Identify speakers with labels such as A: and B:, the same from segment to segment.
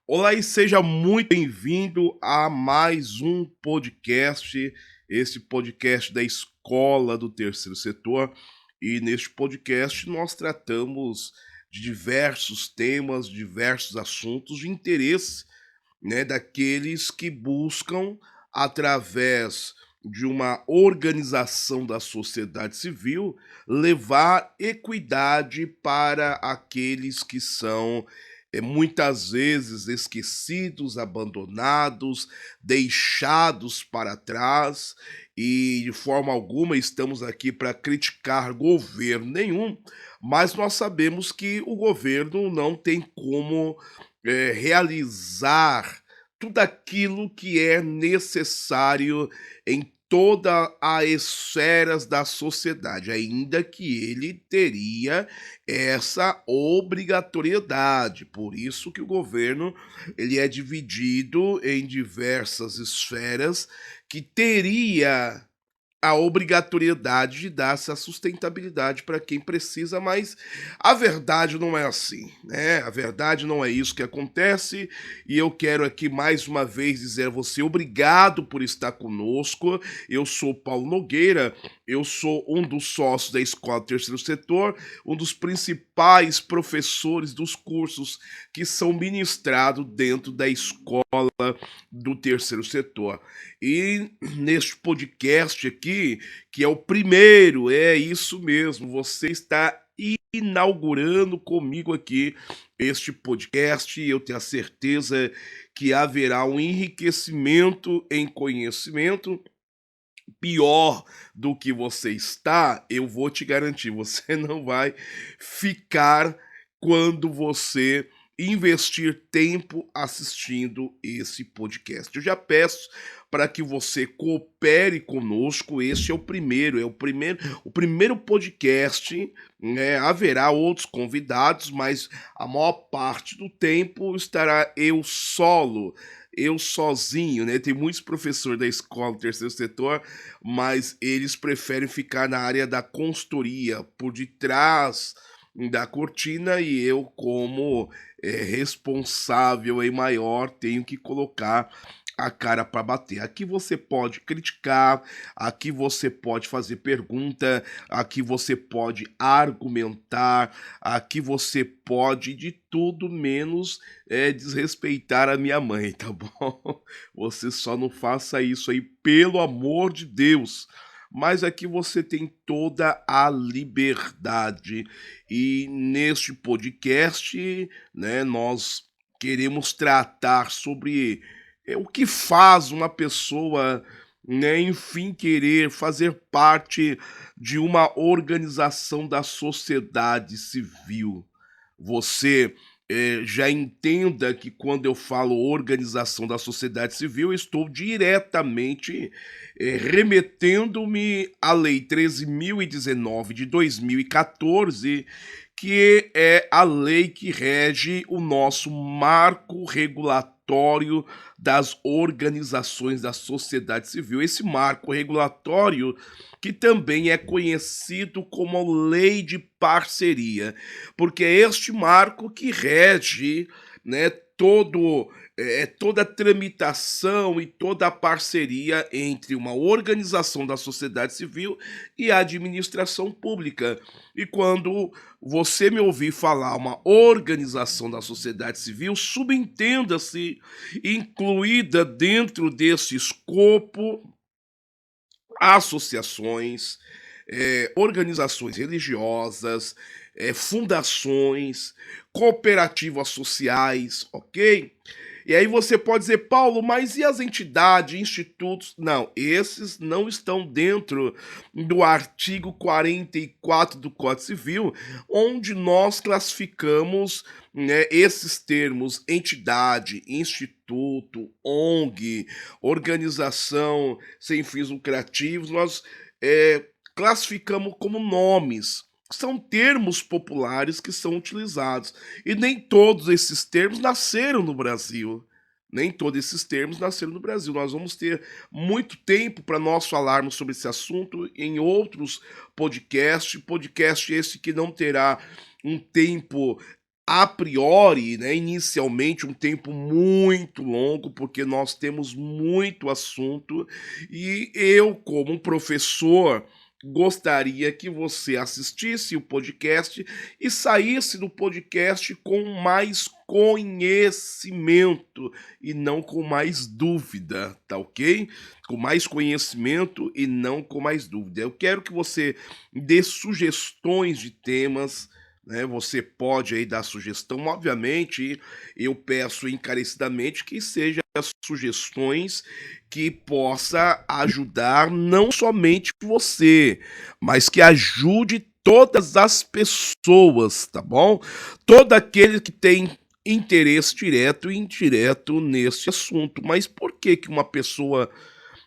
A: Olá e seja muito bem-vindo a mais um podcast, esse podcast da Escola do Terceiro Setor. E neste podcast nós tratamos de diversos temas, diversos assuntos de interesse, daqueles que buscam, através de uma organização da sociedade civil, levar equidade para aqueles que são muitas vezes esquecidos, abandonados, deixados para trás, e de forma alguma estamos aqui para criticar governo nenhum, mas nós sabemos que o governo não tem como realizar tudo aquilo que é necessário em toda as esferas da sociedade, ainda que ele teria essa obrigatoriedade. Por isso que o governo ele é dividido em diversas esferas que teria a obrigatoriedade de dar essa sustentabilidade para quem precisa, mas a verdade não é assim, né? A verdade não é isso que acontece, e eu quero aqui mais uma vez dizer a você obrigado por estar conosco. Eu sou Paulo Nogueira, eu sou um dos sócios da Escola Terceiro Setor, um dos principais professores dos cursos que são ministrados dentro da Escola do Terceiro Setor. E neste podcast aqui, que é o primeiro, é isso mesmo, você está inaugurando comigo aqui este podcast, e eu tenho a certeza que haverá um enriquecimento em conhecimento. Pior do que você está, eu vou te garantir, você não vai ficar quando você investir tempo assistindo esse podcast. Eu já peço para que você coopere conosco. Este é o primeiro podcast, né? Haverá outros convidados, mas a maior parte do tempo estará eu solo, eu sozinho, né? Tem muitos professores da escola do terceiro setor, mas eles preferem ficar na área da consultoria, por detrás da cortina, e eu, como responsável e maior, tenho que colocar a cara para bater. Aqui você pode criticar, aqui você pode fazer pergunta, aqui você pode argumentar, aqui você pode de tudo menos desrespeitar a minha mãe, tá bom? Você só não faça isso aí, pelo amor de Deus. Mas aqui você tem toda a liberdade. E neste podcast, né, nós queremos tratar sobre o que faz uma pessoa, né, enfim, querer fazer parte de uma organização da sociedade civil. Você já entenda que quando eu falo organização da sociedade civil, eu estou diretamente remetendo-me à Lei 13.019 de 2014, que é a lei que rege o nosso marco regulatório das organizações da sociedade civil. Esse marco regulatório, que também é conhecido como lei de parceria, porque é este marco que rege, né, toda a tramitação e toda a parceria entre uma organização da sociedade civil e a administração pública. E quando você me ouvir falar uma organização da sociedade civil, subentenda-se incluída dentro desse escopo associações, organizações religiosas, fundações, cooperativas sociais, ok? E aí você pode dizer, Paulo, mas e as entidades, institutos? Não, esses não estão dentro do artigo 44 do Código Civil, onde nós classificamos, né, esses termos: entidade, instituto, ONG, organização sem fins lucrativos. Nós classificamos como nomes. São termos populares que são utilizados. E nem todos esses termos nasceram no Brasil. Nem todos esses termos nasceram no Brasil. Nós vamos ter muito tempo para nós falarmos sobre esse assunto em outros podcasts. Podcast esse que não terá um tempo a priori, né, inicialmente, um tempo muito longo, porque nós temos muito assunto e eu, como um professor, gostaria que você assistisse o podcast e saísse do podcast com mais conhecimento e não com mais dúvida, tá ok? Com mais conhecimento e não com mais dúvida. Eu quero que você dê sugestões de temas, né? Você pode aí dar sugestão, obviamente, eu peço encarecidamente que seja sugestões que possa ajudar não somente você, mas que ajude todas as pessoas, tá bom? Todo aquele que tem interesse direto e indireto nesse assunto. Mas por que que uma pessoa,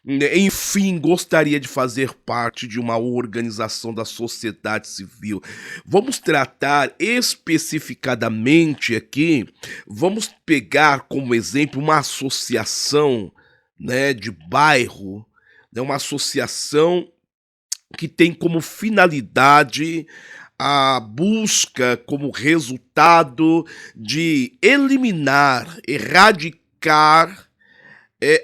A: né, enfim, gostaria de fazer parte de uma organização da sociedade civil? Vamos tratar especificadamente aqui, vamos pegar como exemplo uma associação, né, de bairro, né, uma associação que tem como finalidade a busca como resultado de eliminar, erradicar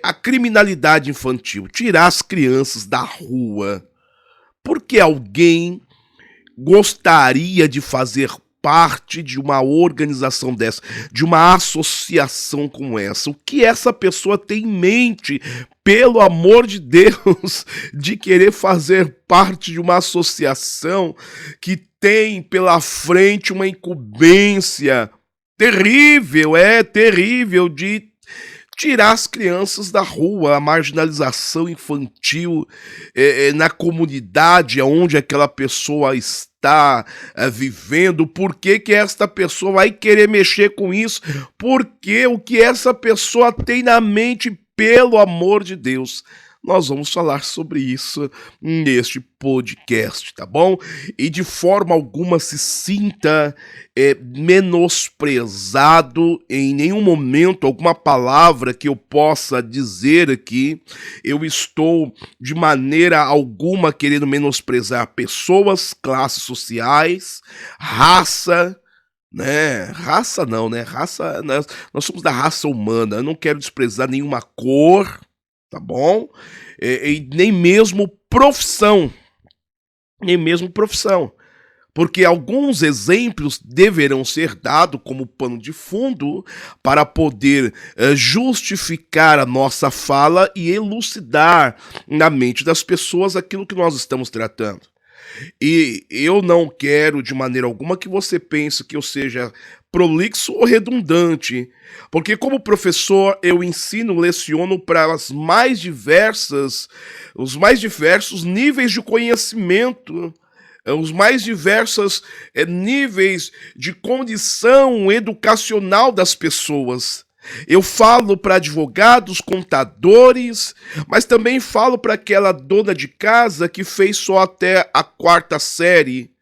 A: a criminalidade infantil, tirar as crianças da rua. Porque alguém gostaria de fazer parte de uma organização dessa, de uma associação como essa? O que essa pessoa tem em mente, pelo amor de Deus, de querer fazer parte de uma associação que tem pela frente uma incumbência terrível, terrível, de tirar as crianças da rua, a marginalização infantil na comunidade onde aquela pessoa está vivendo? Por que que esta pessoa vai querer mexer com isso? Porque o que essa pessoa tem na mente, pelo amor de Deus? Nós vamos falar sobre isso neste podcast, tá bom? E de forma alguma se sinta menosprezado em nenhum momento, alguma palavra que eu possa dizer aqui, eu estou de maneira alguma querendo menosprezar pessoas, classes sociais, raça, né? Raça não, né? Raça, nós somos da raça humana, eu não quero desprezar nenhuma cor, tá bom? E nem mesmo profissão, nem mesmo profissão, porque alguns exemplos deverão ser dados como pano de fundo para poder justificar a nossa fala e elucidar na mente das pessoas aquilo que nós estamos tratando. E eu não quero de maneira alguma que você pense que eu seja prolixo ou redundante, porque como professor eu ensino, leciono para os mais diversos níveis de conhecimento, os mais diversos níveis de condição educacional das pessoas. Eu falo para advogados, contadores, mas também falo para aquela dona de casa que fez só até a quarta série,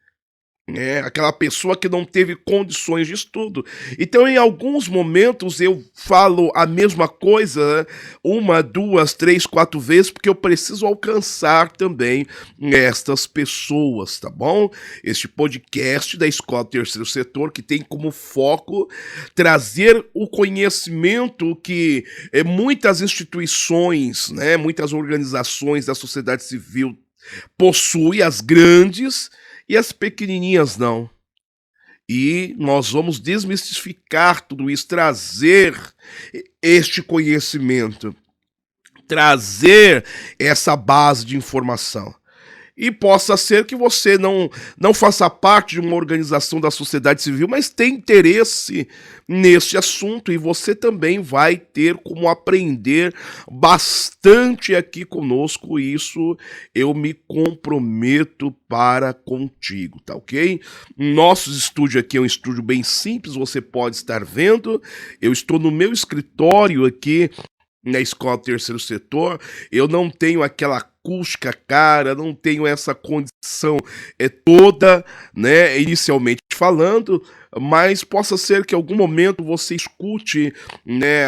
A: aquela pessoa que não teve condições de estudo. Então, em alguns momentos, eu falo a mesma coisa uma, duas, três, quatro vezes, porque eu preciso alcançar também estas pessoas, tá bom? Este podcast da Escola Terceiro Setor, que tem como foco trazer o conhecimento que muitas instituições, né, muitas organizações da sociedade civil possuem, as grandes, e as pequenininhas não. E nós vamos desmistificar tudo isso, trazer este conhecimento, trazer essa base de informação. E possa ser que você não faça parte de uma organização da sociedade civil, mas tem interesse nesse assunto, e você também vai ter como aprender bastante aqui conosco. Isso eu me comprometo para contigo, tá ok? Nosso estúdio aqui é um estúdio bem simples, você pode estar vendo. Eu estou no meu escritório aqui na Escola Terceiro Setor. Eu não tenho aquela acústica cara, não tenho essa condição toda, né, inicialmente falando, mas possa ser que em algum momento você escute, né,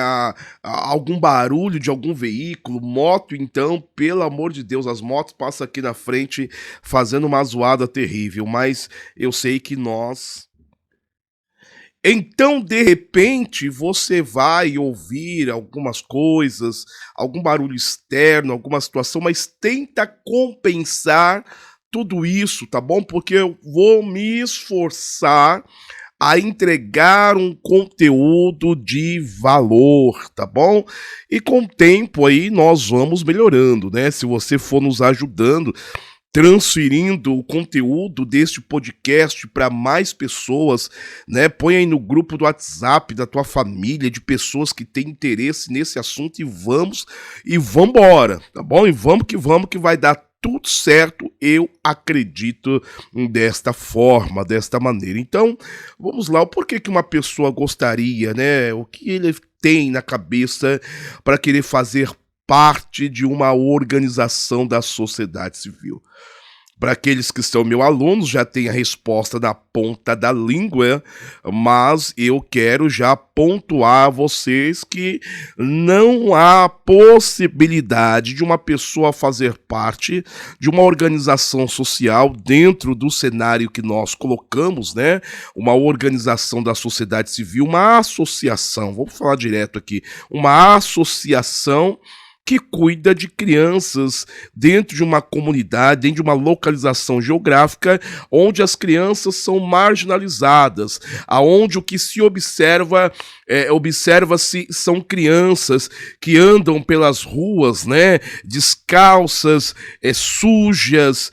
A: algum barulho de algum veículo, moto. Então, pelo amor de Deus, as motos passam aqui na frente fazendo uma zoada terrível, mas eu sei que nós Então, de repente, você vai ouvir algumas coisas, algum barulho externo, alguma situação, mas tenta compensar tudo isso, tá bom? Porque eu vou me esforçar a entregar um conteúdo de valor, tá bom? E com o tempo aí nós vamos melhorando, né? Se você for nos ajudando, transferindo o conteúdo deste podcast para mais pessoas, né? Põe aí no grupo do WhatsApp da tua família, de pessoas que têm interesse nesse assunto e vambora, tá bom? E vamos que vai dar tudo certo, eu acredito desta forma, desta maneira. Então, vamos lá, o porquê que uma pessoa gostaria, né? O que ele tem na cabeça para querer fazer parte de uma organização da sociedade civil? Para aqueles que são meus alunos, já tem a resposta na ponta da língua, mas eu quero já pontuar a vocês que não há possibilidade de uma pessoa fazer parte de uma organização social dentro do cenário que nós colocamos, né? Uma organização da sociedade civil, uma associação, vamos falar direto aqui, uma associação que cuida de crianças dentro de uma comunidade, dentro de uma localização geográfica, onde as crianças são marginalizadas, aonde o que se observa, observa-se são crianças que andam pelas ruas, né, descalças, sujas,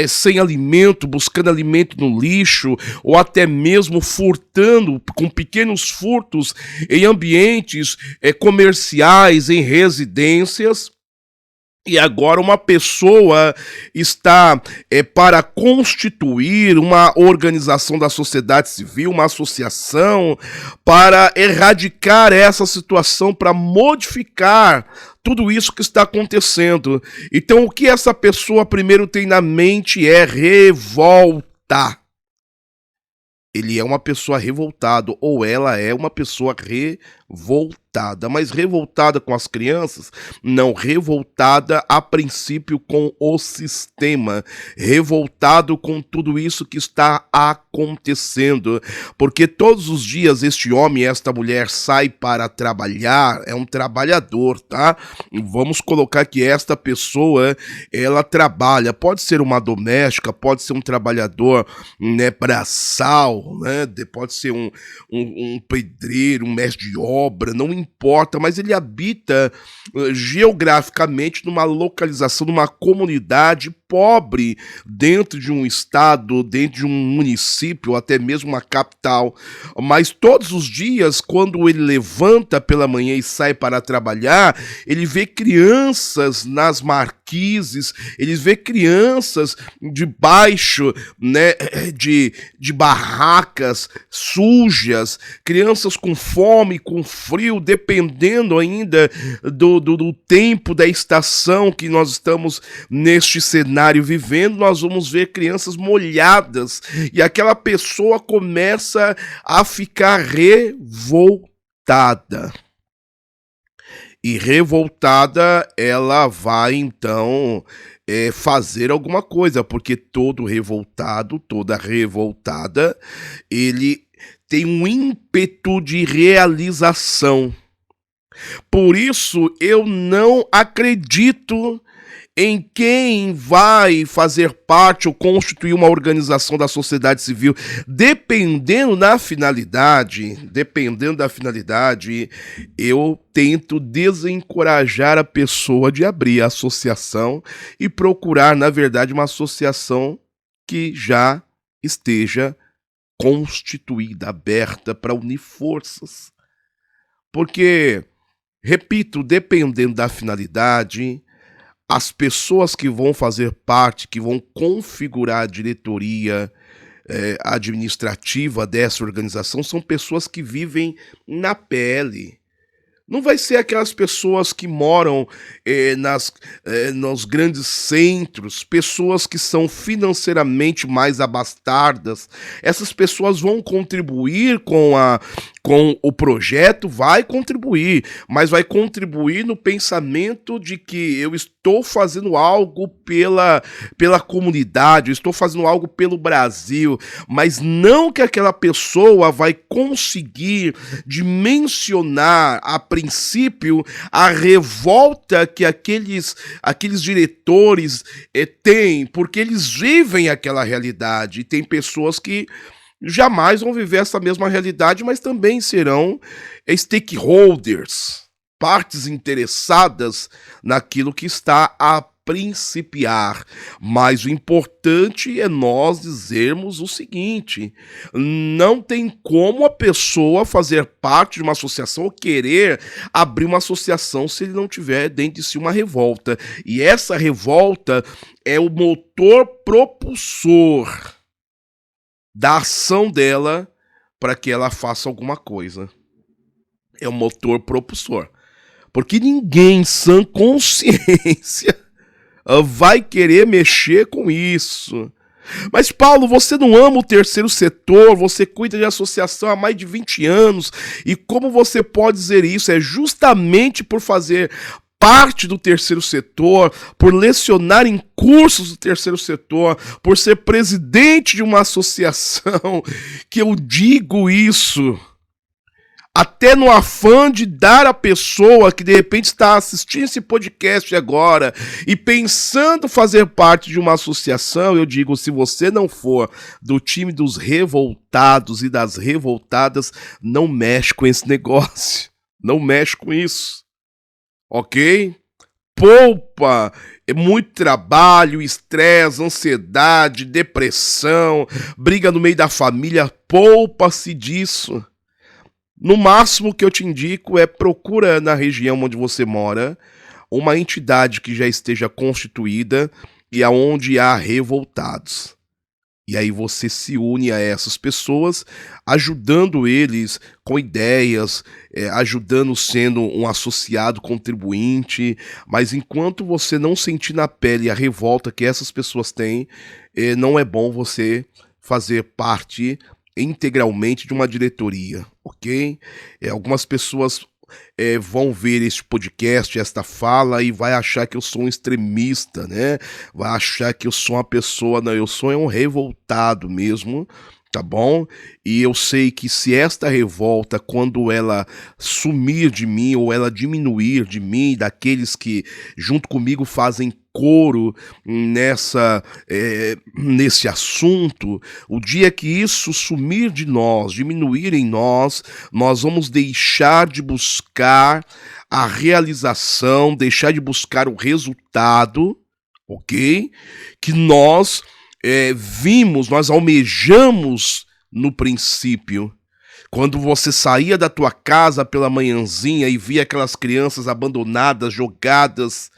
A: sem alimento, buscando alimento no lixo, ou até mesmo furtando, com pequenos furtos em ambientes comerciais, em residências. E agora uma pessoa está para constituir uma organização da sociedade civil, uma associação, para erradicar essa situação, para modificar tudo isso que está acontecendo. Então, o que essa pessoa primeiro tem na mente é revolta. Ele é uma pessoa revoltada, ou ela é uma pessoa revoltada, mas revoltada com as crianças? Não, revoltada a princípio com o sistema, revoltado com tudo isso que está acontecendo, porque todos os dias este homem e esta mulher sai para trabalhar, é um trabalhador, tá? Vamos colocar que esta pessoa, ela trabalha, pode ser uma doméstica, pode ser um trabalhador, né, braçal, né? Pode ser um pedreiro, um mestre de obra, não importa, mas ele habita geograficamente numa localização, numa comunidade pobre, dentro de um estado, dentro de um município, até mesmo uma capital. Mas todos os dias, quando ele levanta pela manhã e sai para trabalhar, ele vê crianças nas marquises, ele vê crianças debaixo, né, de barracas sujas, crianças com fome, com frio, dependendo ainda do tempo, da estação que nós estamos neste cenário vivendo, nós vamos ver crianças molhadas e aquela pessoa começa a ficar revoltada. E revoltada, ela vai então fazer alguma coisa, porque todo revoltado, toda revoltada, ele tem um ímpeto de realização. Por isso, eu não acredito em quem vai fazer parte ou constituir uma organização da sociedade civil, dependendo da finalidade, eu tento desencorajar a pessoa de abrir a associação e procurar, na verdade, uma associação que já esteja constituída, aberta para unir forças. Porque, repito, dependendo da finalidade, as pessoas que vão fazer parte, que vão configurar a diretoria administrativa dessa organização, são pessoas que vivem na pele. Não vai ser aquelas pessoas que moram nos grandes centros, pessoas que são financeiramente mais abastardas. Essas pessoas vão contribuir com o projeto, vai contribuir, mas vai contribuir no pensamento de que eu estou fazendo algo pela comunidade, eu estou fazendo algo pelo Brasil, mas não que aquela pessoa vai conseguir dimensionar a princípio a revolta que aqueles diretores têm, porque eles vivem aquela realidade. E tem pessoas que jamais vão viver essa mesma realidade, mas também serão stakeholders, partes interessadas naquilo que está a principiar. Mas o importante é nós dizermos o seguinte: não tem como a pessoa fazer parte de uma associação ou querer abrir uma associação se ele não tiver dentro de si uma revolta. E essa revolta é o motor propulsor da ação dela para que ela faça alguma coisa. É o motor propulsor. Porque ninguém em sã consciência vai querer mexer com isso. Mas, Paulo, você não ama o terceiro setor, você cuida de associação há mais de 20 anos, e como você pode dizer isso? É justamente por fazer parte do terceiro setor, por lecionar em cursos do terceiro setor, por ser presidente de uma associação, que eu digo isso. Até no afã de dar à pessoa que de repente está assistindo esse podcast agora e pensando fazer parte de uma associação, eu digo, se você não for do time dos revoltados e das revoltadas, não mexe com esse negócio. Não mexe com isso. Ok? Poupa muito trabalho, estresse, ansiedade, depressão, briga no meio da família, poupa-se disso. No máximo que eu te indico é procura na região onde você mora uma entidade que já esteja constituída e aonde há revoltados. E aí você se une a essas pessoas, ajudando eles com ideias, ajudando sendo um associado contribuinte, mas enquanto você não sentir na pele a revolta que essas pessoas têm, não é bom você fazer parte integralmente de uma diretoria, ok? Algumas pessoas vão ver este podcast, esta fala, e vai achar que eu sou um extremista, né? Vai achar que eu sou uma pessoa... Não, eu sou um revoltado mesmo, tá bom? E eu sei que se esta revolta, quando ela sumir de mim, ou ela diminuir de mim, daqueles que junto comigo fazem coro nesse assunto, o dia que isso sumir de nós, diminuir em nós, nós vamos deixar de buscar a realização, deixar de buscar o resultado, ok? Que nós vimos, nós almejamos no princípio. Quando você saía da tua casa pela manhãzinha e via aquelas crianças abandonadas, jogadas,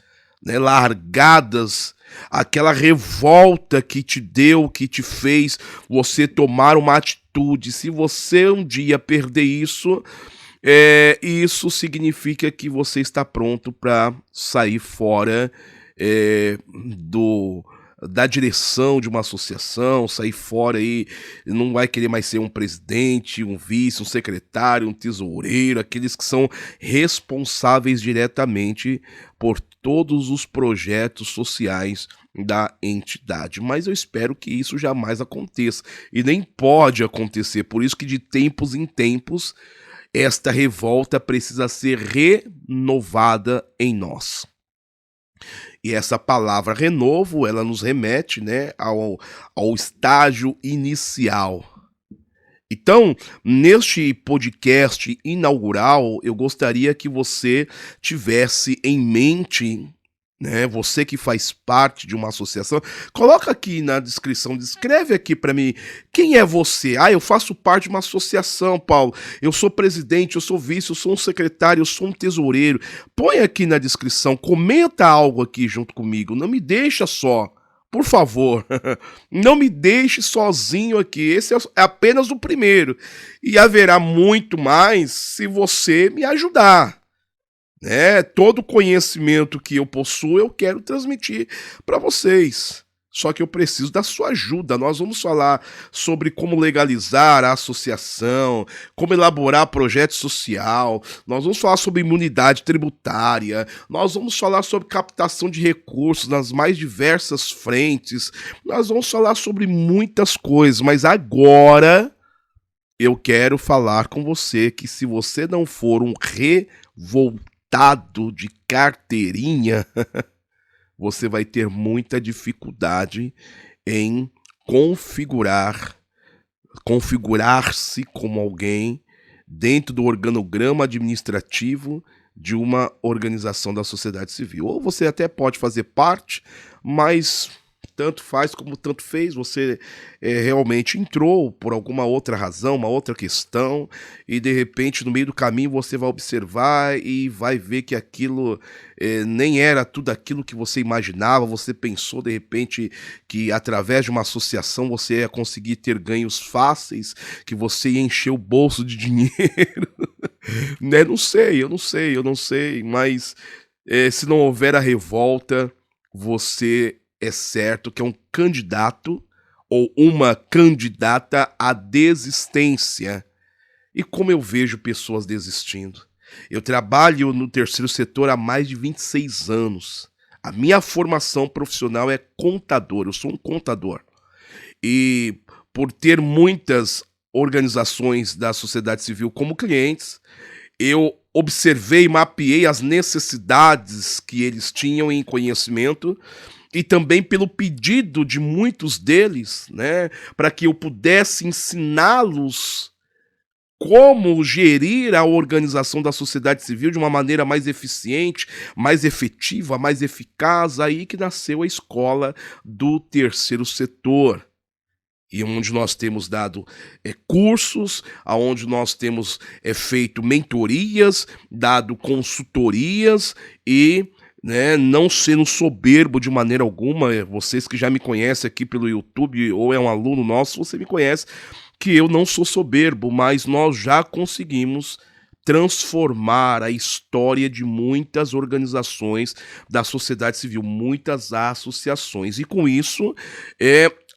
A: né, largadas, aquela revolta que te deu, que te fez você tomar uma atitude. Se você um dia perder isso, isso significa que você está pronto para sair fora da direção de uma associação, sair fora aí, não vai querer mais ser um presidente, um vice, um secretário, um tesoureiro, aqueles que são responsáveis diretamente por todos os projetos sociais da entidade. Mas eu espero que isso jamais aconteça, e nem pode acontecer, por isso que de tempos em tempos esta revolta precisa ser renovada em nós. E essa palavra renovo, ela nos remete, né, ao estágio inicial. Então, neste podcast inaugural, eu gostaria que você tivesse em mente, né, você que faz parte de uma associação, coloca aqui na descrição, descreve aqui para mim, quem é você? Eu faço parte de uma associação, Paulo, eu sou presidente, eu sou vice, eu sou um secretário, eu sou um tesoureiro. Põe aqui na descrição, comenta algo aqui junto comigo, não me deixa só, por favor, não me deixe sozinho aqui, esse é apenas o primeiro, e haverá muito mais se você me ajudar. né? Todo conhecimento que eu possuo eu quero transmitir para vocês. Só que eu preciso da sua ajuda. Nós vamos falar sobre como legalizar a associação, como elaborar projeto social, nós vamos falar sobre imunidade tributária, nós vamos falar sobre captação de recursos nas mais diversas frentes, nós vamos falar sobre muitas coisas, mas agora eu quero falar com você que se você não for um revoltado de carteirinha, você vai ter muita dificuldade em configurar-se como alguém dentro do organograma administrativo de uma organização da sociedade civil. Ou você até pode fazer parte, mas tanto faz como tanto fez, você realmente entrou por alguma outra razão, uma outra questão, e de repente no meio do caminho você vai observar e vai ver que aquilo nem era tudo aquilo que você imaginava. Você pensou de repente que através de uma associação você ia conseguir ter ganhos fáceis, que você ia encher o bolso de dinheiro. Né? Eu não sei, mas se não houver a revolta, você é certo que é um candidato ou uma candidata à desistência. E como eu vejo pessoas desistindo? Eu trabalho no terceiro setor há mais de 26 anos. A minha formação profissional é contador, eu sou um contador. E por ter muitas organizações da sociedade civil como clientes, eu observei e mapeei as necessidades que eles tinham em conhecimento, e também pelo pedido de muitos deles, né, para que eu pudesse ensiná-los como gerir a organização da sociedade civil de uma maneira mais eficiente, mais efetiva, mais eficaz. Aí que nasceu a escola do terceiro setor, e onde nós temos dado cursos, onde nós temos feito mentorias, dado consultorias e não sendo soberbo de maneira alguma. Vocês que já me conhecem aqui pelo YouTube ou é um aluno nosso, você me conhece que eu não sou soberbo, mas nós já conseguimos transformar a história de muitas organizações da sociedade civil, muitas associações, e com isso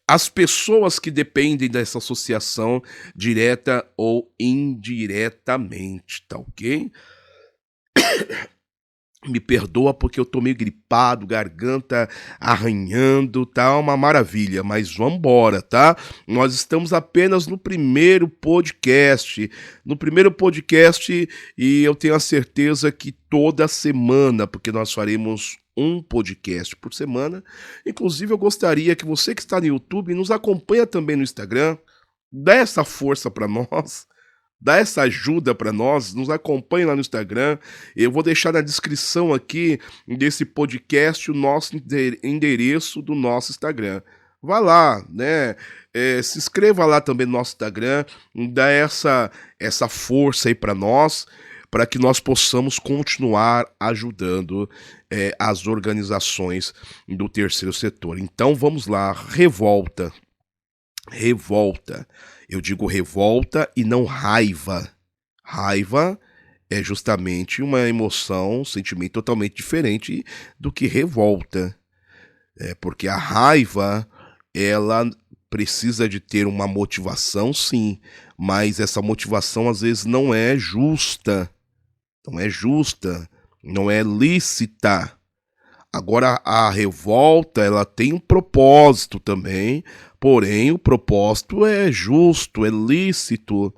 A: as pessoas que dependem dessa associação, direta ou indiretamente, tá ok? Me perdoa porque eu tô meio gripado, garganta arranhando, tá uma maravilha, mas vambora, tá? Nós estamos apenas no primeiro podcast, e eu tenho a certeza que toda semana, porque nós faremos um podcast por semana. Inclusive eu gostaria que você que está no YouTube nos acompanha também no Instagram, dá essa força para nós, dá essa ajuda para nós, nos acompanhe lá no Instagram. Eu vou deixar na descrição aqui desse podcast o nosso endereço do nosso Instagram. Vá lá, né? Se inscreva lá também no nosso Instagram, dá essa força aí para nós, para que nós possamos continuar ajudando as organizações do terceiro setor. Então vamos lá, revolta. Eu digo revolta e não raiva. Raiva é justamente uma emoção, um sentimento totalmente diferente do que revolta. Porque a raiva, ela precisa de ter uma motivação, sim, mas essa motivação às vezes não é justa, não é lícita. Agora, a revolta, ela tem um propósito também, porém o propósito é justo, é lícito,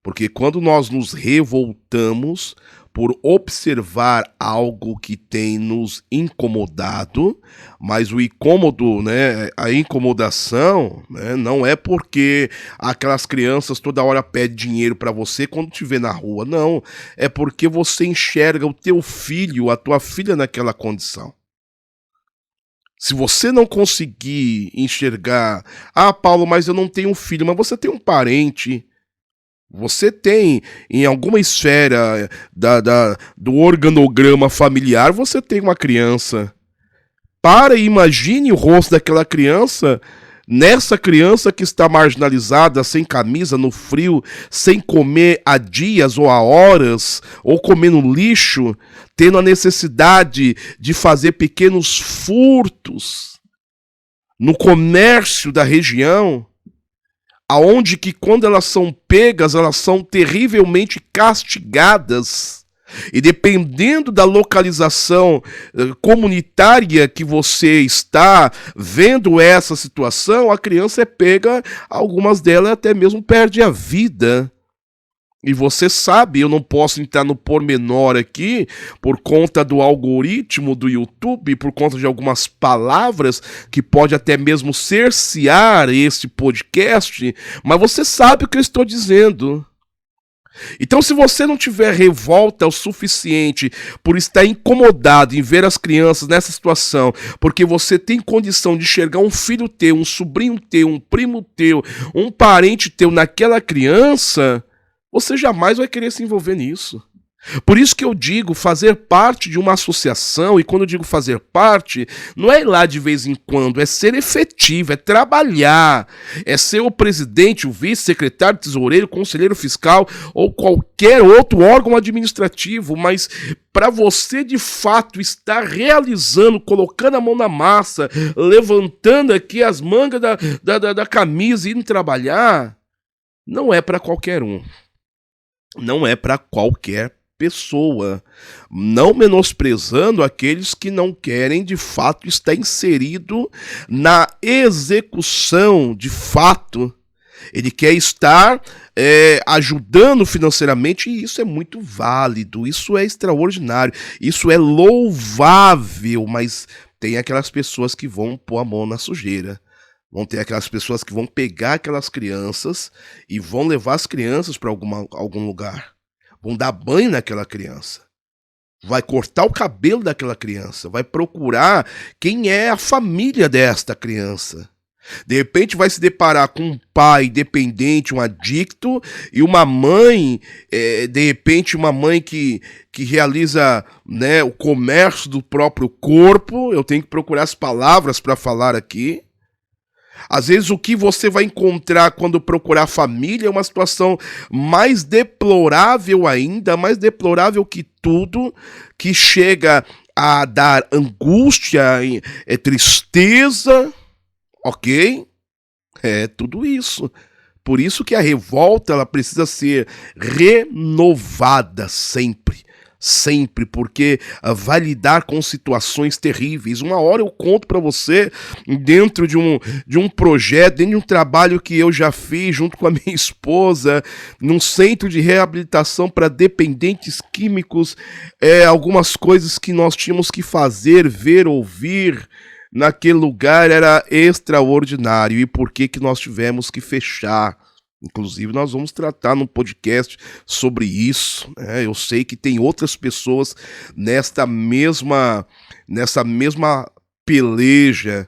A: porque quando nós nos revoltamos por observar algo que tem nos incomodado, mas o incômodo, a incomodação, não é porque aquelas crianças toda hora pedem dinheiro para você quando te vê na rua, não, é porque você enxerga o teu filho, a tua filha naquela condição. Se você não conseguir enxergar, Paulo, mas eu não tenho um filho, mas você tem um parente, você tem em alguma esfera do organograma familiar, você tem uma criança. Para e imagine o rosto daquela criança, Nessa criança que está marginalizada, sem camisa, no frio, sem comer há dias ou há horas, ou comendo lixo, tendo a necessidade de fazer pequenos furtos no comércio da região, aonde que quando elas são pegas, elas são terrivelmente castigadas. E dependendo da localização comunitária que você está vendo essa situação, a criança é pega, algumas delas até mesmo perdem a vida. E você sabe, eu não posso entrar no pormenor aqui, por conta do algoritmo do YouTube, por conta de algumas palavras que pode até mesmo cercear esse podcast, mas você sabe o que eu estou dizendo. Então, se você não tiver revolta o suficiente por estar incomodado em ver as crianças nessa situação, porque você tem condição de enxergar um filho teu, um sobrinho teu, um primo teu, um parente teu naquela criança, você jamais vai querer se envolver nisso. Por isso que eu digo fazer parte de uma associação, e quando eu digo fazer parte, não é ir lá de vez em quando, é ser efetivo, é trabalhar, é ser o presidente, o vice-secretário, tesoureiro, conselheiro fiscal ou qualquer outro órgão administrativo, mas para você de fato estar realizando, colocando a mão na massa, levantando aqui as mangas da camisa e indo trabalhar, não é para qualquer um. Não é para qualquer pessoa, não menosprezando aqueles que não querem de fato estar inserido na execução de fato. Ele quer estar ajudando financeiramente, e isso é muito válido, isso é extraordinário, isso é louvável, mas tem aquelas pessoas que vão pôr a mão na sujeira. Vão ter aquelas pessoas que vão pegar aquelas crianças e vão levar as crianças para algum lugar. Vão dar banho naquela criança. Vai cortar o cabelo daquela criança. Vai procurar quem é a família desta criança. De repente vai se deparar com um pai dependente, um adicto, e uma mãe, de repente uma mãe que realiza, né, o comércio do próprio corpo. Eu tenho que procurar as palavras para falar aqui. Às vezes o que você vai encontrar quando procurar família é uma situação mais deplorável ainda, mais deplorável que tudo, que chega a dar angústia, tristeza, ok? É tudo isso. Por isso que a revolta ela precisa ser renovada sempre. Sempre, porque vai lidar com situações terríveis. Uma hora eu conto para você, dentro de um projeto, dentro de um trabalho que eu já fiz junto com a minha esposa, num centro de reabilitação para dependentes químicos, algumas coisas que nós tínhamos que fazer, ver, ouvir naquele lugar era extraordinário. E por que nós tivemos que fechar? Inclusive, nós vamos tratar num podcast sobre isso. Eu sei que tem outras pessoas nessa mesma peleja,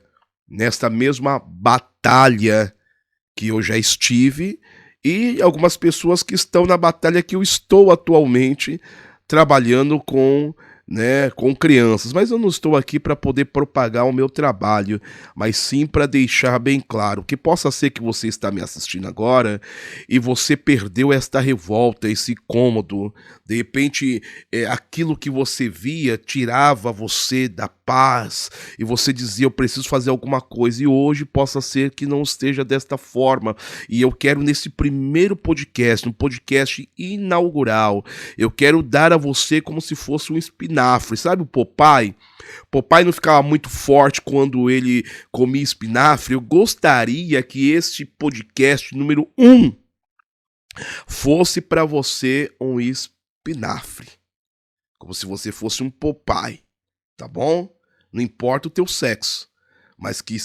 A: nesta mesma batalha que eu já estive, e algumas pessoas que estão na batalha que eu estou atualmente trabalhando com crianças, mas eu não estou aqui para poder propagar o meu trabalho, mas sim para deixar bem claro que possa ser que você está me assistindo agora e você perdeu esta revolta, esse incômodo, de repente aquilo que você via tirava você da paz e você dizia eu preciso fazer alguma coisa, e hoje possa ser que não esteja desta forma, e eu quero nesse primeiro podcast, um podcast inaugural, eu quero dar a você como se fosse um espinafre. Sabe o Popeye? Popeye não ficava muito forte quando ele comia espinafre. Eu gostaria que este podcast número 1 fosse para você um espinafre. Como se você fosse um Popeye, tá bom? Não importa o teu sexo, mas que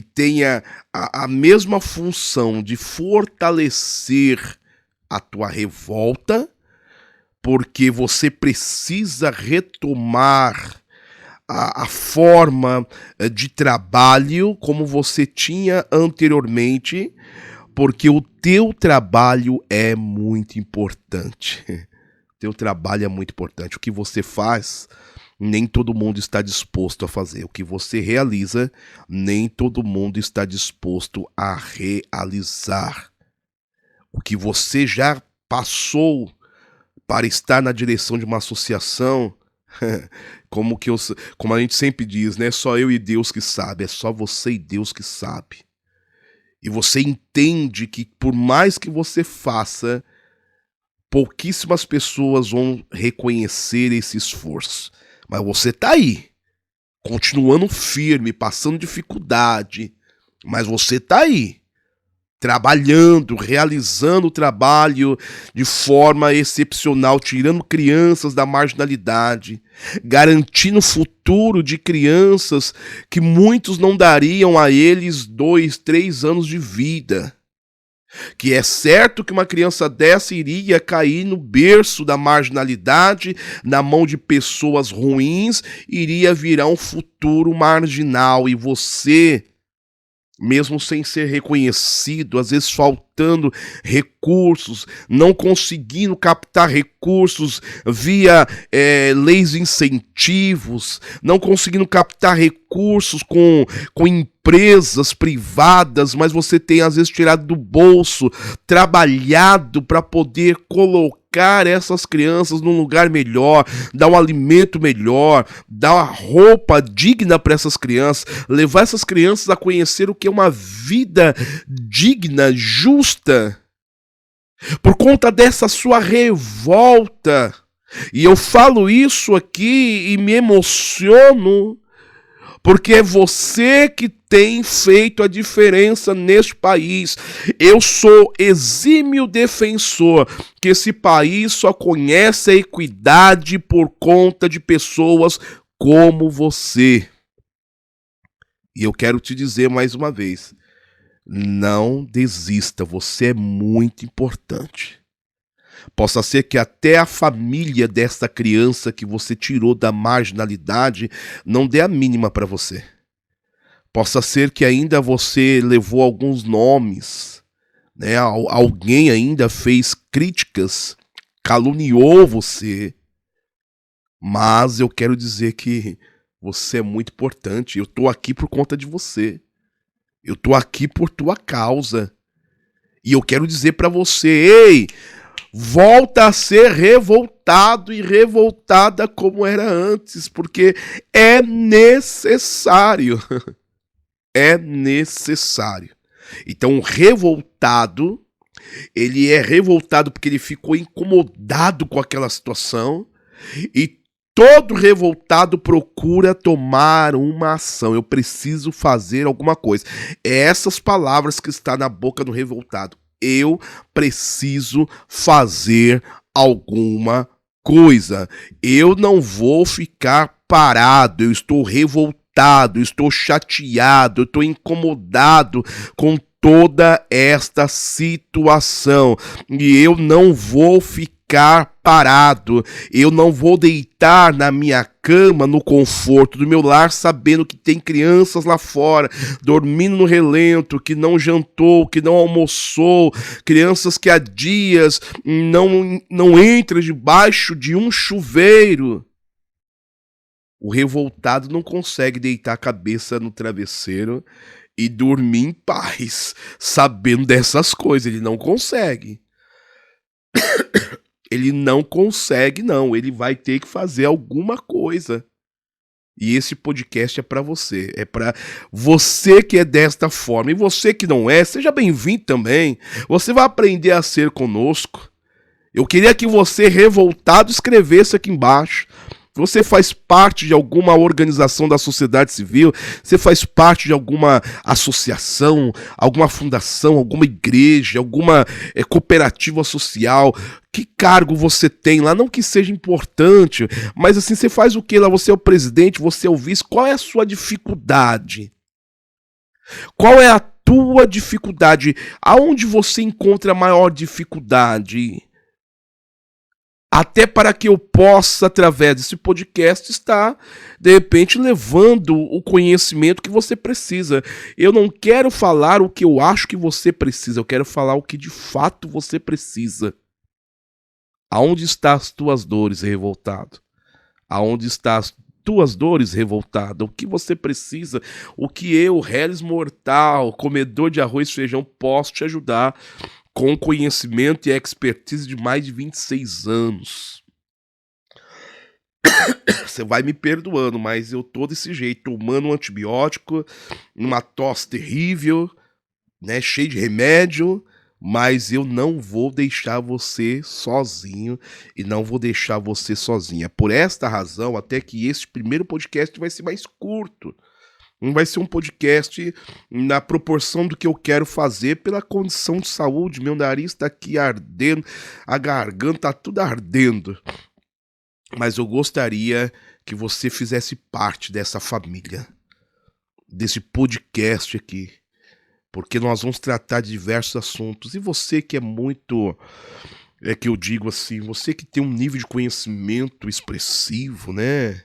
A: tenha a mesma função de fortalecer a tua revolta, porque você precisa retomar a forma de trabalho como você tinha anteriormente, porque o teu trabalho é muito importante. O teu trabalho é muito importante. O que você faz nem todo mundo está disposto a fazer. O que você realiza, nem todo mundo está disposto a realizar. O que você já passou para estar na direção de uma associação, como a gente sempre diz, né? Só eu e Deus que sabe, é só você e Deus que sabe. E você entende que por mais que você faça, pouquíssimas pessoas vão reconhecer esse esforço. Mas você tá aí, continuando firme, passando dificuldade, mas você tá aí, trabalhando, realizando o trabalho de forma excepcional, tirando crianças da marginalidade, garantindo o futuro de crianças que muitos não dariam a eles 2, 3 anos de vida. Que é certo que uma criança dessa iria cair no berço da marginalidade, na mão de pessoas ruins, iria virar um futuro marginal. E você, mesmo sem ser reconhecido, às vezes faltando recursos, não conseguindo captar recursos via leis de incentivos, não conseguindo captar recursos com empresas privadas, mas você tem às vezes tirado do bolso, trabalhado para poder colocar essas crianças num lugar melhor, dar um alimento melhor, dar uma roupa digna para essas crianças, levar essas crianças a conhecer o que é uma vida digna, justa, por conta dessa sua revolta. E eu falo isso aqui e me emociono, porque é você que tem feito a diferença neste país. Eu sou exímio defensor que esse país só conhece a equidade por conta de pessoas como você. E eu quero te dizer mais uma vez, não desista, você é muito importante. Possa ser que até a família desta criança que você tirou da marginalidade não dê a mínima para você. Possa ser que ainda você levou alguns nomes, né? Alguém ainda fez críticas, caluniou você. Mas eu quero dizer que você é muito importante. Eu estou aqui por conta de você. Eu estou aqui por tua causa. E eu quero dizer para você, ei, volta a ser revoltado e revoltada como era antes, porque é necessário. É necessário. Então, o revoltado, ele é revoltado porque ele ficou incomodado com aquela situação, e todo revoltado procura tomar uma ação. Eu preciso fazer alguma coisa. É essas palavras que estão na boca do revoltado. Eu preciso fazer alguma coisa. Eu não vou ficar parado. Eu estou revoltado, eu estou chateado, eu estou incomodado com toda esta situação. E eu não vou ficar parado. Eu não vou deitar na minha cama, no conforto do meu lar, sabendo que tem crianças lá fora, dormindo no relento, que não jantou, que não almoçou, crianças que há dias não entram debaixo de um chuveiro. O revoltado não consegue deitar a cabeça no travesseiro e dormir em paz, sabendo dessas coisas. Ele não consegue. Ele não consegue, não. Ele vai ter que fazer alguma coisa. E esse podcast é para você. É para você que é desta forma. E você que não é, seja bem-vindo também. Você vai aprender a ser conosco. Eu queria que você, revoltado, escrevesse aqui embaixo. Você faz parte de alguma organização da sociedade civil? Você faz parte de alguma associação, alguma fundação, alguma igreja, alguma cooperativa social? Que cargo você tem lá? Não que seja importante, mas assim, você faz o que lá? Você é o presidente, você é o vice? Qual é a sua dificuldade? Qual é a tua dificuldade? Aonde você encontra a maior dificuldade? Até para que eu possa, através desse podcast, estar, de repente, levando o conhecimento que você precisa. Eu não quero falar o que eu acho que você precisa, eu quero falar o que de fato você precisa. Aonde estão as tuas dores, revoltado? Aonde estão tuas dores, revoltada, o que você precisa, o que eu, Reles mortal, comedor de arroz e feijão, posso te ajudar com conhecimento e expertise de mais de 26 anos. Você vai me perdoando, mas eu tô desse jeito, tomando um antibiótico, numa tosse terrível, né, cheio de remédio, mas eu não vou deixar você sozinho e não vou deixar você sozinha. Por esta razão, até que este primeiro podcast vai ser mais curto. Não vai ser um podcast na proporção do que eu quero fazer pela condição de saúde. Meu nariz tá aqui ardendo, a garganta tá tudo ardendo. Mas eu gostaria que você fizesse parte dessa família, desse podcast aqui, porque nós vamos tratar de diversos assuntos. E você que é muito, que eu digo assim, você que tem um nível de conhecimento expressivo, né?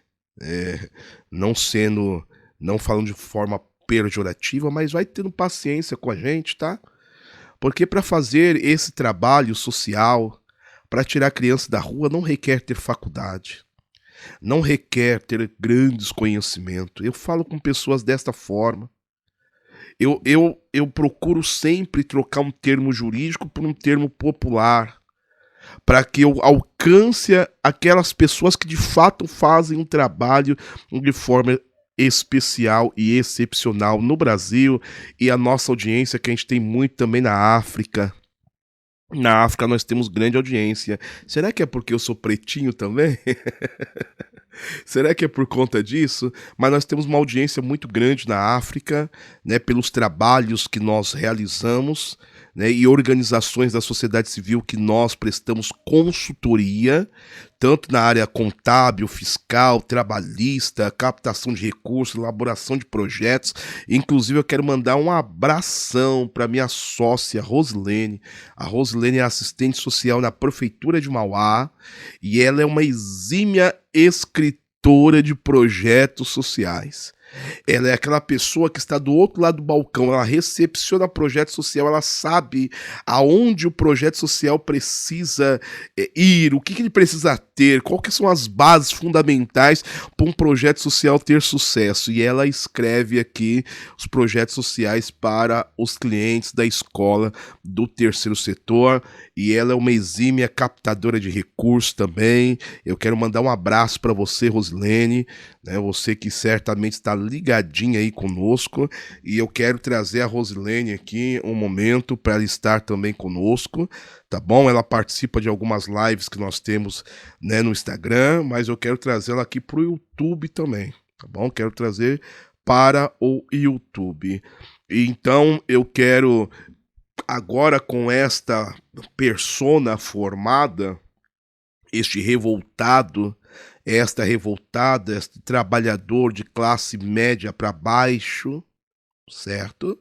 A: Não falando de forma pejorativa, mas vai tendo paciência com a gente, tá? Porque para fazer esse trabalho social, para tirar a criança da rua, não requer ter faculdade, não requer ter grandes conhecimentos. Eu falo com pessoas desta forma. Eu procuro sempre trocar um termo jurídico por um termo popular, para que eu alcance aquelas pessoas que de fato fazem um trabalho de forma especial e excepcional no Brasil, e a nossa audiência que a gente tem muito também na África. Na África nós temos grande audiência. Será que é porque eu sou pretinho também? Será que é por conta disso? Mas nós temos uma audiência muito grande na África, né, pelos trabalhos que nós realizamos, né, e organizações da sociedade civil que nós prestamos consultoria, tanto na área contábil, fiscal, trabalhista, captação de recursos, elaboração de projetos. Inclusive eu quero mandar um abração para minha sócia Rosilene. A Rosilene é assistente social na Prefeitura de Mauá e ela é uma exímia escritora de projetos sociais. Ela é aquela pessoa que está do outro lado do balcão, ela recepciona projeto social, ela sabe aonde o projeto social precisa ir, o que ele precisa ter, quais são as bases fundamentais para um projeto social ter sucesso. E ela escreve aqui os projetos sociais para os clientes da escola do terceiro setor, e ela é uma exímia captadora de recursos também. Eu quero mandar um abraço para você, Rosilene, né, você que certamente está ligadinha aí conosco, e eu quero trazer a Rosilene aqui um momento para ela estar também conosco, tá bom? Ela participa de algumas lives que nós temos, né, no Instagram, mas eu quero trazer ela aqui pro YouTube também, tá bom? Quero trazer para o YouTube. Então eu quero agora, com esta persona formada, este revoltado, esta revoltada, este trabalhador de classe média para baixo, certo?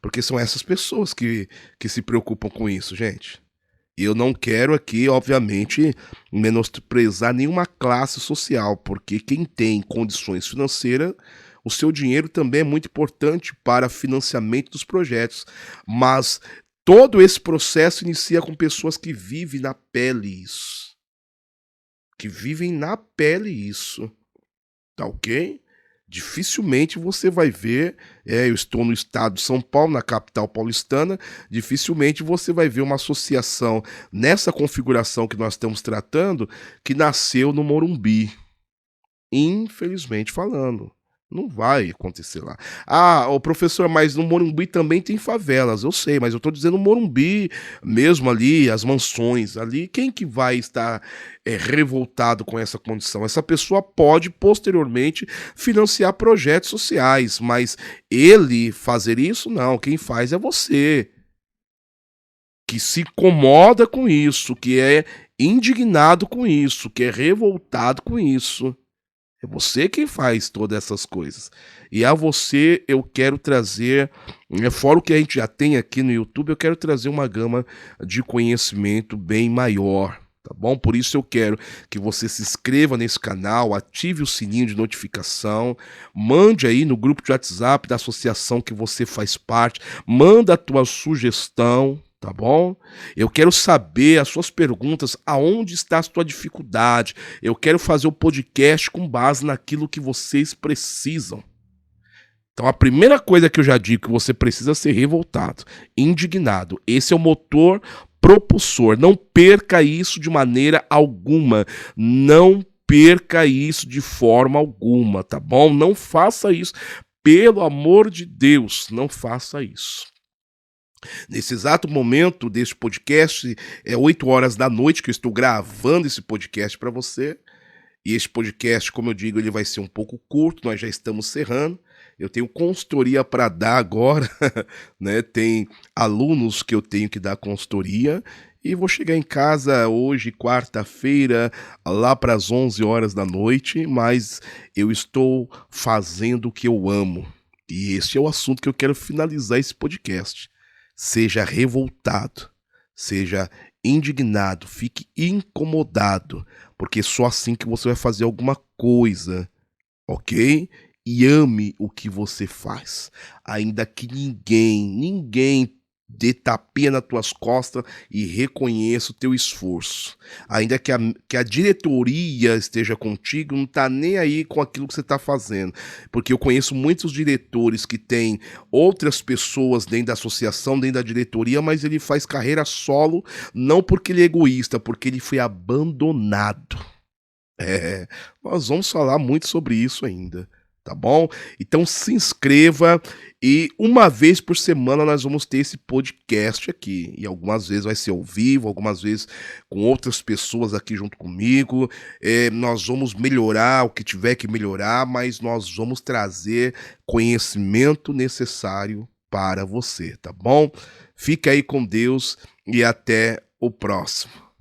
A: Porque são essas pessoas que se preocupam com isso, gente. E eu não quero aqui, obviamente, menosprezar nenhuma classe social, porque quem tem condições financeiras, o seu dinheiro também é muito importante para financiamento dos projetos. Mas todo esse processo inicia com pessoas que vivem na pele isso. Que vivem na pele isso, tá ok? Dificilmente você vai ver, eu estou no estado de São Paulo, na capital paulistana, dificilmente você vai ver uma associação nessa configuração que nós estamos tratando, que nasceu no Morumbi, infelizmente falando. Não vai acontecer lá. Ah, o professor, mas no Morumbi também tem favelas. Eu sei, mas eu tô dizendo Morumbi, mesmo ali, as mansões ali. Quem que vai estar revoltado com essa condição? Essa pessoa pode, posteriormente, financiar projetos sociais, mas ele fazer isso, não. Quem faz é você, que se incomoda com isso, que é indignado com isso, que é revoltado com isso. É você quem faz todas essas coisas. E a você eu quero trazer, fora o que a gente já tem aqui no YouTube, eu quero trazer uma gama de conhecimento bem maior, tá bom? Por isso eu quero que você se inscreva nesse canal, ative o sininho de notificação, mande aí no grupo de WhatsApp da associação que você faz parte, manda a tua sugestão, tá bom? Eu quero saber as suas perguntas, aonde está a sua dificuldade. Eu quero fazer o podcast com base naquilo que vocês precisam. Então a primeira coisa que eu já digo que você precisa ser revoltado, indignado. Esse é o motor propulsor. Não perca isso de maneira alguma. Não perca isso de forma alguma, tá bom? Não faça isso. Pelo amor de Deus, não faça isso. Nesse exato momento deste podcast, é 8 horas da noite que eu estou gravando esse podcast para você. E esse podcast, como eu digo, ele vai ser um pouco curto, nós já estamos cerrando. Eu tenho consultoria para dar agora, né? Tem alunos que eu tenho que dar consultoria e vou chegar em casa hoje, quarta-feira, lá para as 11 horas da noite, mas eu estou fazendo o que eu amo. E esse é o assunto que eu quero finalizar esse podcast. Seja revoltado, seja indignado, fique incomodado, porque só assim que você vai fazer alguma coisa, ok? E ame o que você faz, ainda que ninguém dê tapinha nas tuas costas e reconheça o teu esforço. Ainda que a diretoria esteja contigo, não tá nem aí com aquilo que você está fazendo. Porque eu conheço muitos diretores que têm outras pessoas dentro da associação, dentro da diretoria, mas ele faz carreira solo, não porque ele é egoísta, porque ele foi abandonado. É, nós vamos falar muito sobre isso ainda, tá bom? Então se inscreva e uma vez por semana nós vamos ter esse podcast aqui. E algumas vezes vai ser ao vivo, algumas vezes com outras pessoas aqui junto comigo. Nós vamos melhorar o que tiver que melhorar, mas nós vamos trazer conhecimento necessário para você, tá bom? Fica aí com Deus e até o próximo.